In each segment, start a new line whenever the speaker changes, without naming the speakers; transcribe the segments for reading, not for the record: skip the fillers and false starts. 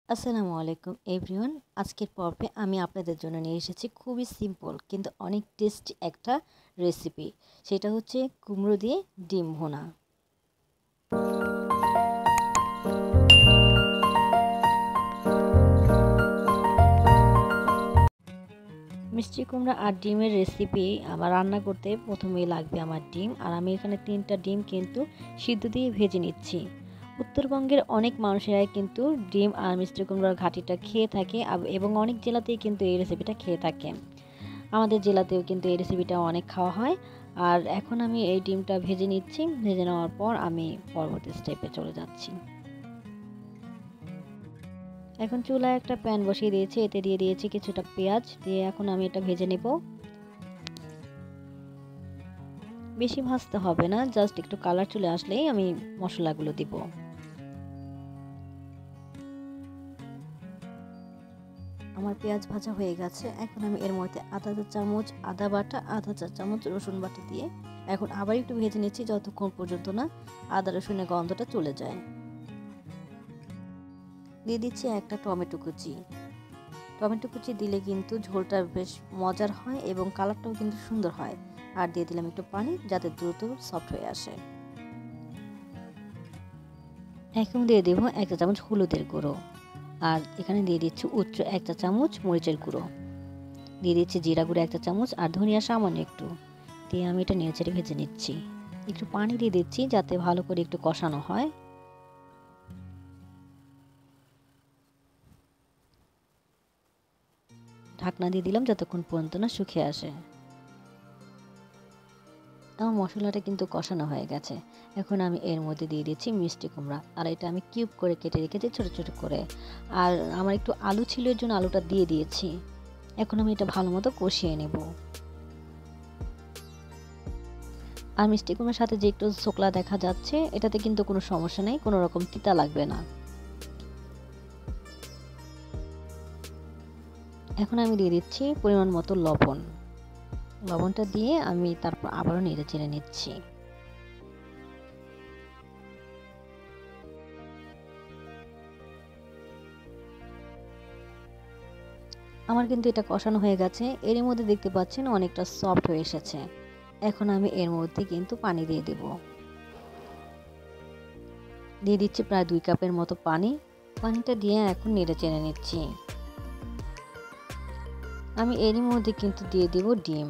আসসালামু আলাইকুম এভরিওয়ান। আজকের পর্বে আমি আপনাদের জন্য নিয়ে এসেছি খুবই সিম্পল কিন্তু অনেক টেস্টি একটা রেসিপি। সেটা হচ্ছে কুমড়ো দিয়ে ডিম ভুনা। মিষ্টি কুমড়া আর ডিমের রেসিপি আমার রান্না করতে প্রথমেই লাগবে আমার ডিম, আর আমি এখানে 3টা ডিম কিন্তু সিদ্ধ দিয়ে ভেজে নিচ্ছি। উত্তরবঙ্গের অনেক মানুষেরাই কিন্তু ডিম আর মিষ্টি কুমড়ার ঘাটিটা খেয়ে থাকে এবং অনেক জেলাতেই কিন্তু এই রেসিপিটা খেয়ে থাকে। আমাদের জেলাতেও কিন্তু এই রেসিপিটা অনেক খাওয়া হয়। আর এখন আমি এই ডিমটা ভেজে নিচ্ছি। ভেজে নেওয়ার পর আমি পরবর্তী স্টেপে চলে যাচ্ছি। এখন চুলায় একটা প্যান বসিয়ে দিয়েছি, এতে দিয়ে দিয়েছি কিছুটা পেঁয়াজ, দিয়ে এখন আমি এটা ভেজে নেব। বেশি ভাজতে হবে না, জাস্ট একটু কালার চলে আসলেই আমি মশলাগুলো দিব। আমার পেঁয়াজ ভাজা হয়ে গেছে। এখন আমি এর মধ্যে আধা চা চামচ আদা বাটা, আধা চা চামচ রসুন বাটা দিয়ে এখন আবার একটু ভেজে নিচ্ছি যতক্ষণ পর্যন্ত না আদা রসুনের গন্ধটা চলে যায়। দিয়ে দিচ্ছি একটা টমেটো কুচি। টমেটো কুচি দিলে কিন্তু ঝোলটা বেশ মজার হয় এবং কালারটাও কিন্তু সুন্দর হয়। আর দিয়ে দিলাম একটু পানি যাতে দ্রুত সফট হয়ে আসে। এখন দিয়ে দেবো 1 চা চামচ হলুদের গুঁড়ো, আর এখানে দিয়ে দিচ্ছি উচ্চ 1 চা চামচ মরিচের গুঁড়ো, দিয়ে দিচ্ছি জিরা গুঁড়ো 1 চা চামচ আর ধনিয়া সামান্য একটু দিয়ে আমি এটা নেড়েচেড়ে ভেজে নিচ্ছি। একটু পানি দিয়ে দিচ্ছি যাতে ভালো করে একটু কষানো হয়। ঢাকনা দিয়ে দিলাম যতক্ষণ পর্যন্ত না শুকিয়ে আসে। আমার মশলাটা কিন্তু কষানো হয়ে গেছে। এখন আমি এর মধ্যে দিয়ে দিচ্ছি মিষ্টি কুমড়া, আর এটা আমি কিউব করে কেটে রেখেছি ছোটো ছোটো করে। আর আমার একটু আলু ছিল এর জন্য আলুটা দিয়ে দিয়েছি। এখন আমি এটা ভালো মতো কষিয়ে নেব। আর মিষ্টি কুমড়ার সাথে যে একটু ছোকলা দেখা যাচ্ছে এটাতে কিন্তু কোনো সমস্যা নেই, কোনো রকম তিতা লাগবে না। এখন আমি দিয়ে দিচ্ছি পরিমাণ মতো লবণ। লবণটা দিয়ে আমি তারপর আবারও নেড়ে চেড়ে নিচ্ছি। আমার কিন্তু এটা কষানো হয়ে গেছে। এর মধ্যে দেখতে পাচ্ছেন অনেকটা সফট হয়ে এসেছে। এখন আমি এর মধ্যে কিন্তু পানি দিয়ে দেব। দিয়ে দিচ্ছি প্রায় 2 কাপের মতো পানি। পানিটা দিয়ে এখন নেড়ে চেড়ে নিচ্ছি। আমি এরই মধ্যে কিন্তু দিয়ে দেব ডিম।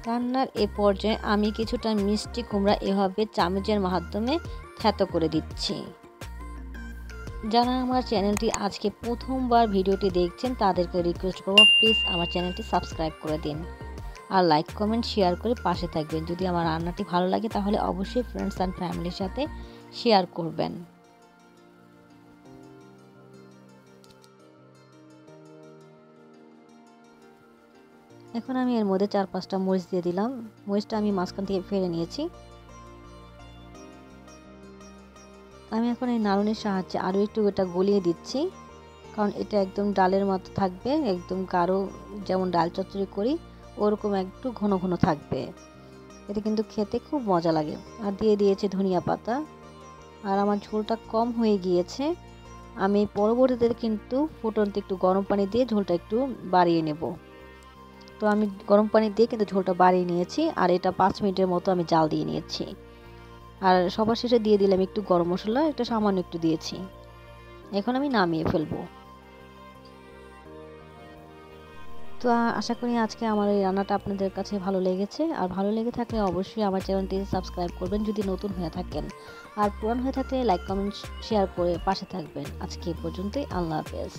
রান্নার এ পর্যায়ে আমি কিছুটা মিষ্টি কুমড়া এভাবে চামচের মাধ্যমে থেতো করে দিচ্ছি। যারা আমার চ্যানেলটি আজকে প্রথমবার ভিডিওটি দেখছেন তাদেরকে রিকোয়েস্ট করব প্লিজ আমার চ্যানেলটি সাবস্ক্রাইব করে দিন, আর লাইক কমেন্ট শেয়ার করে পাশে থাকবেন। যদি আমার রান্নাটি ভালো লাগে তাহলে অবশ্যই ফ্রেন্ডস অ্যান্ড ফ্যামিলির সাথে শেয়ার করবেন। এখন আমি এর মধ্যে 4-5টা মরিচ দিয়ে দিলাম। মরিচটা আমি মাঝখান থেকে ফেলে নিয়েছি। আমি এখন এই নাড়ুনির সাহায্যে আরও একটু এটা গলিয়ে দিচ্ছি, কারণ এটা একদম ডালের মতো থাকবে, একদম গাঢ়, যেমন ডাল চচ্চড়ি করি ওরকম একটু ঘন ঘন থাকবে। এটা কিন্তু খেতে খুব মজা লাগে। আর দিয়ে দিয়েছি ধনিয়া পাতা। আর আমার ঝোলটা কম হয়ে গিয়েছে, আমি পরবর্তীতে কিন্তু ফুটন্তে একটু গরম পানি দিয়ে ঝোলটা একটু বাড়িয়ে নেব। তো আমি গরম পানি দিয়ে কিন্তু ঝোলটা বাড়িয়ে নিয়েছি, আর এটা 5 মিনিটের মতো আমি জাল দিয়ে নিয়েছি। আর সবার শেষে দিয়ে দিলাম একটু গরম মশলা, এটা সামান্য একটু দিয়েছি। এখন আমি নামিয়ে ফেলবো। তো আশা করি আজকে আমার এই রান্নাটা আপনাদের কাছে ভালো লেগেছে। আর ভালো লেগে থাকলে অবশ্যই আমার চ্যানেলটি সাবস্ক্রাইব করবেন যদি নতুন হয়ে থাকেন। আর পুরান হয়ে থাকলে লাইক কমেন্ট শেয়ার করে পাশে থাকবেন। আজকে এ পর্যন্তই। আল্লাহ হাফেজ।